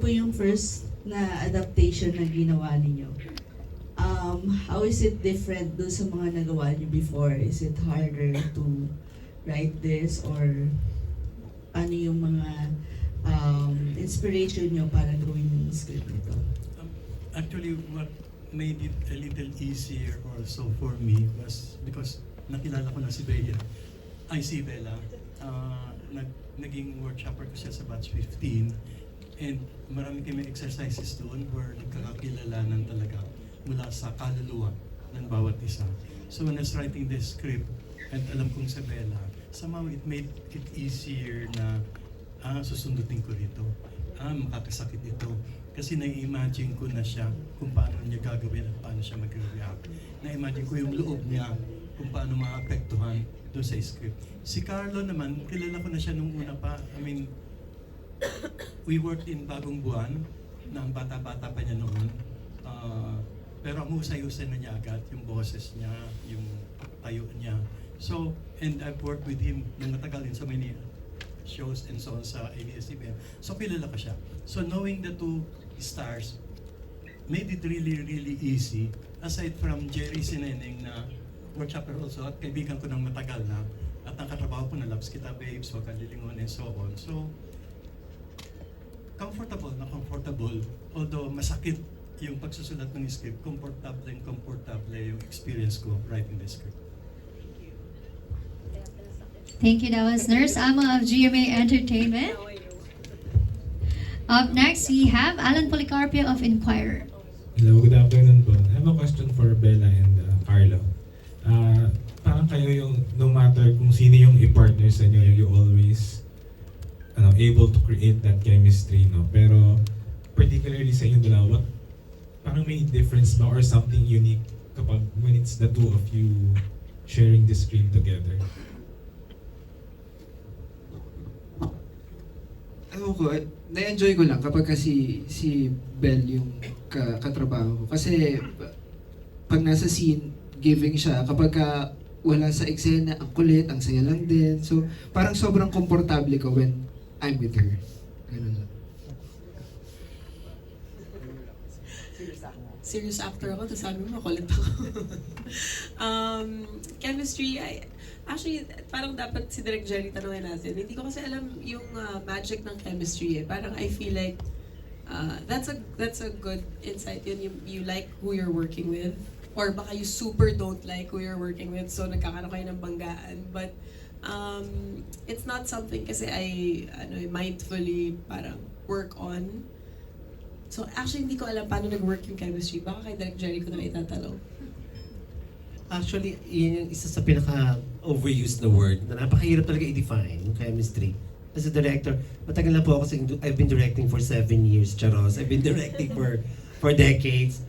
Po yung first na adaptation na ginawa ninyo. How is it different do sa mga nagawa niyo before? Is it harder to write this or ano yung mga inspiration niyo para gawin yung script nito? Actually, what made it a little easier also for me was because nakilala ko na si Bella. Si Bella. Naging workshopper ko siya sa batch 15 and marami kami exercises doon where nagkakakilalanan talaga mula sa kaluluwa ng bawat isa. So when I was writing this script and alam kong si Bella, somehow it made it easier na susundutin ko rito. Makakasakit ito. Kasi na-imagine ko na siya kung paano niya gagawin at paano siya mag-react. Na-imagine ko yung loob niya kung paano maapektuhan doon sa script. Si Carlo naman, kilala ko na siya nung una pa. I mean, we worked in Bagong Buwan, na ang bata-bata pa niya noon. Pero ang husay-husay na niya agad, yung boses niya, yung tayo niya. So, and I've worked with him nang matagal din sa many shows and so on sa ABS-CBN. So, kilala ko siya. So, knowing the two stars made it really, really easy. Aside from Jerry Sineneng na workshopper also at kaibigan ko ng matagal na at nakatrabaho ko na Loves Kita Babes, Huwag Kang Lilingon and so on. So, comfortable na comfortable. Although masakit yung pagsusulat ng script, comfortable yung experience ko writing the script. Thank you. That was Nurse Ama of GMA Entertainment. Up next, we have Alan Policarpio of Inquirer. Hello, good afternoon po. I have a question for Bella and Carlo. Parang kayo yung, no matter kung sino yung i-partner sa inyo, you always able to create that chemistry, no? Pero particularly sa inyo dalawa, parang may difference ba or something unique kapag when it's the two of you sharing the screen together? Ewan ko, na-enjoy ko lang kapag kasi si Belle yung katrabaho ko. Kasi pag nasa scene, giving siya. Kapag wala sa eksena, ang kulit, ang saya lang din. So, parang sobrang komportable ko when I'm with her. Ganun lang. Serious actor ako, tapos sabi mo, makulit ako. Chemistry, actually, parang dapat si Direk Jerry tanongin natin. Hindi ko kasi alam yung magic ng chemistry eh. Parang I feel like that's a good insight yun. You like who you're working with. Or baka you super don't like who you're working with, so nagkakaroon kayo ng banggaan. But it's not something kasi I mindfully parang work on. So actually, hindi ko alam paano nag-work yung chemistry. Baka kay Direk Jerry ko na itatanong. Actually, yun yung isa sa pinaka-overused na word na napakahirap talaga i-define, yung chemistry. As a director, matagal na po ako I've been directing for 7 years, Charos. I've been directing for decades.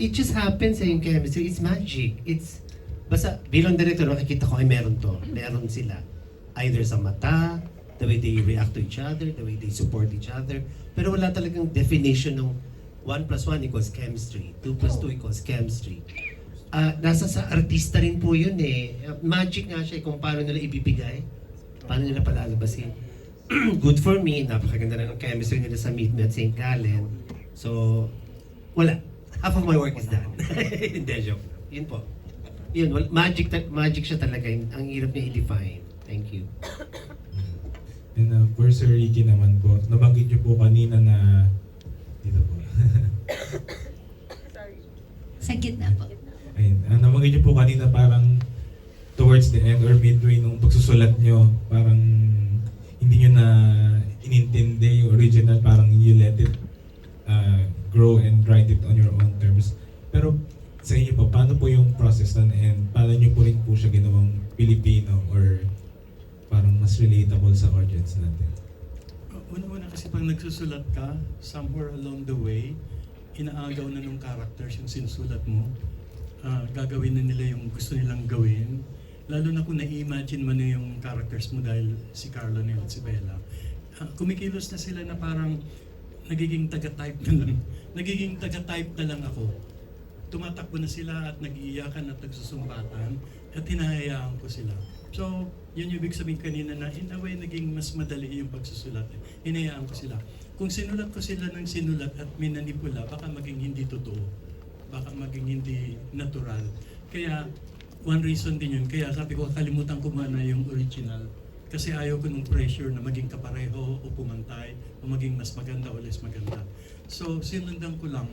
It just happens yung chemistry. It's magic. Basta bilang director, nakikita ko ay meron to. Meron sila. Either sa mata, the way they react to each other, the way they support each other. Pero wala talagang definition ng 1 plus 1 equals chemistry, 2 plus 2 equals chemistry. Nasa sa artista rin po yun eh. Magic nga siya kung paano nila ibibigay, paano nila palalabasin. Good for me, napakaganda na ng chemistry nila sa Meet Me at St. Gallen. So, wala. Half of my work is done. Hindi, joke. Yun po. Yun, magic siya talaga. Ang hirap niya i-define. Thank you. And for Sir Ricky naman po, nabanggit niyo po kanina na dito po. Sa gitna po. Ayun, nabanggit niyo po kanina parang towards the end or midway nung pagsusulat niyo, parang hindi niyo na inintindi yung original, parang you let it grow and write it on your own terms. Pero sa inyo po, paano po yung process nun and paano niyo po rin po siya ginawang Pilipino or parang mas relatable sa audience natin? Una-una kasi pag nagsusulat ka, somewhere along the way, inaagaw na nung characters yung sinusulat mo. Gagawin na nila yung gusto nilang gawin. Lalo na kung na-imagine mo na yung characters mo dahil si Carlo at si Bella. Kumikilos na sila na parang nagiging taga-type na lang. Nagiging taga-type na lang ako. Tumatakbo na sila at nag-iiyakan at nagsusumbatan at hinahayaan ko sila. So, yun yung ibig sabihin kanina na in a way naging mas madali yung pagsusulat. Hinayaan ko sila. kung sinulat ko sila ng sinulat at minanipula, baka maging hindi totoo. Baka maging hindi natural. Kaya, one reason din yun. Kaya sabi ko, kalimutan ko muna yung original. Kasi ayaw ko nung pressure na maging kapareho o pumantay o maging mas maganda o less maganda. So, sinundan ko lang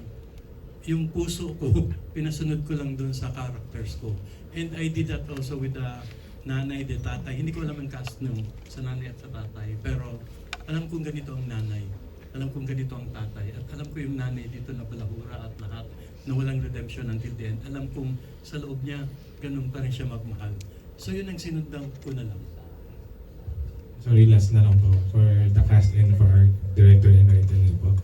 yung puso ko, pinasunod ko lang doon sa characters ko. And I did that also with the nanay, the tatay. Hindi ko alam ang cast nung sa nanay at sa tatay. Pero alam kong ganito ang nanay. Alam kong ganito ang tatay. At alam ko yung nanay dito na balahura at lahat na walang redemption until the end. Alam kong sa loob niya, ganun pa rin siya magmahal. So yun ang sinundan ko na lang. Sorry, last na lang po for the cast and for our director and writer po.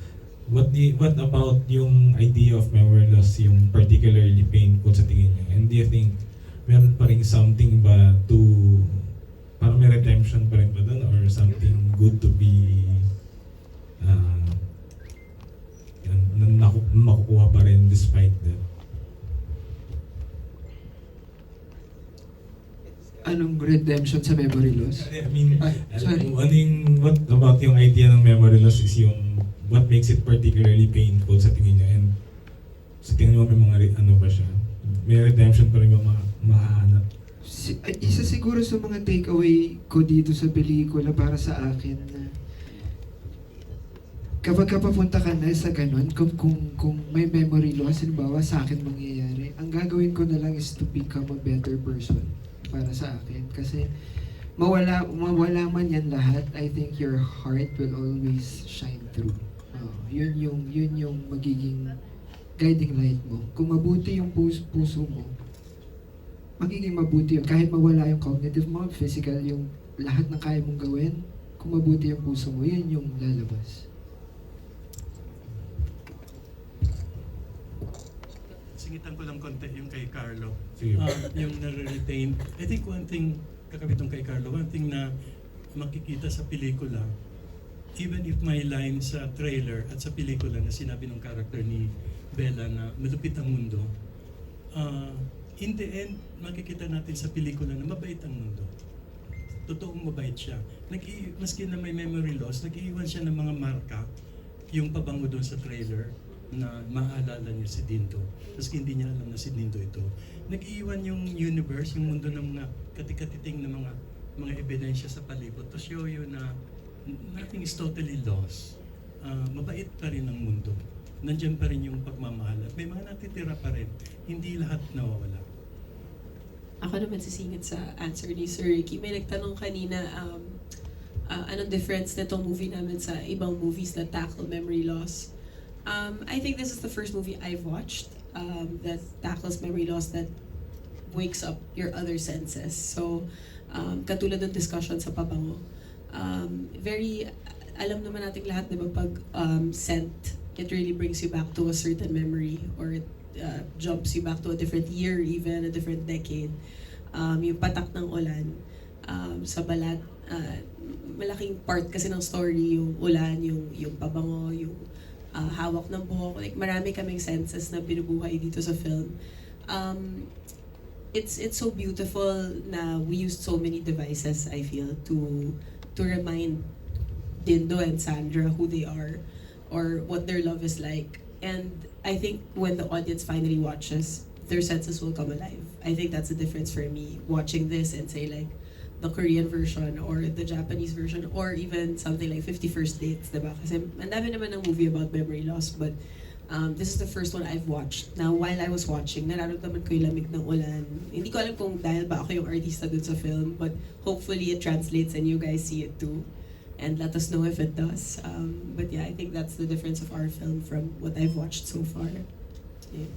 What about yung idea of memory loss yung particularly painful sa tingin niyo? And do you think meron pa rin something ba to parang may redemption pa rin ba doon or something good to be makukuha pa rin despite that? Anong redemption sa memory loss? I mean, Sorry. what about yung idea ng memory loss is yung what makes it particularly painful sa tingin niyo and sa tingin mo may mga ano ba siya? May redemption pa rin ba mahahanap? Isa siguro sa mga takeaway ko dito sa pelikula para sa akin na kapag papunta ka na sa ganun, kung may memory loss, halimbawa sa akin mangyayari, ang gagawin ko na lang is to become a better person para sa akin. Kasi mawala man yan lahat, I think your heart will always shine through. Yun yung magiging guiding light mo. Kung mabuti yung puso mo, magiging mabuti yun. Kahit mawala yung cognitive mo, physical, yung lahat ng kaya mong gawin, kung mabuti yung puso mo, yun yung lalabas. Singitan ko lang konti yung kay Carlo. Sige. Yung nare-retain. I think one thing, kakabitong kay Carlo, one thing na makikita sa pelikula, even if may line sa trailer at sa pelikula na sinabi ng character ni Bella na malupit ang mundo, in the end, makikita natin sa pelikula na mabait ang mundo. Totoong mabait siya. Maski na may memory loss, nag-iiwan siya ng mga marka, yung pabango doon sa trailer, na maaalala niya si Dindo. Maski hindi niya alam na si Dindo ito. Nag-iwan yung universe, yung mundo ng mga katikatiting na mga ebidensya sa palibot to show you na nothing is totally lost. Mabait pa rin ang mundo. Nandiyan pa rin yung pagmamahal. At may mga natitira pa rin. Hindi lahat nawawala. Ako naman sisingit sa answer ni Sir Ricky. May nagtanong kanina, anong difference nitong movie namin sa ibang movies that tackle memory loss? I think this is the first movie I've watched that tackles memory loss, that wakes up your other senses. So, katulad ng discussion sa pabango, alam naman natin lahat, di ba, pag scent, it really brings you back to a certain memory, or it jumps you back to a different year, even a different decade. Yung patak ng ulan sa balat, malaking part kasi ng story, yung ulan, yung pabango, yung hawak ng buhok. Like, marami kaming senses na binubuhay dito sa film. It's so beautiful na we used so many devices, I feel, to remind Dindo and Sandra who they are or what their love is like. And I think when the audience finally watches, their senses will come alive. I think that's the difference for me watching this and say like the Korean version or the Japanese version or even something like 51st Dates, diba? Kasi ang dami naman ng movie about memory loss, but this is the first one I've watched. Now, while I was watching, nararamdaman ko yung lamig ng ulan. Hindi ko alam kung dahil ba ako yung artista dun sa film, but hopefully it translates and you guys see it too. And let us know if it does. But yeah, I think that's the difference of our film from what I've watched so far. Yeah.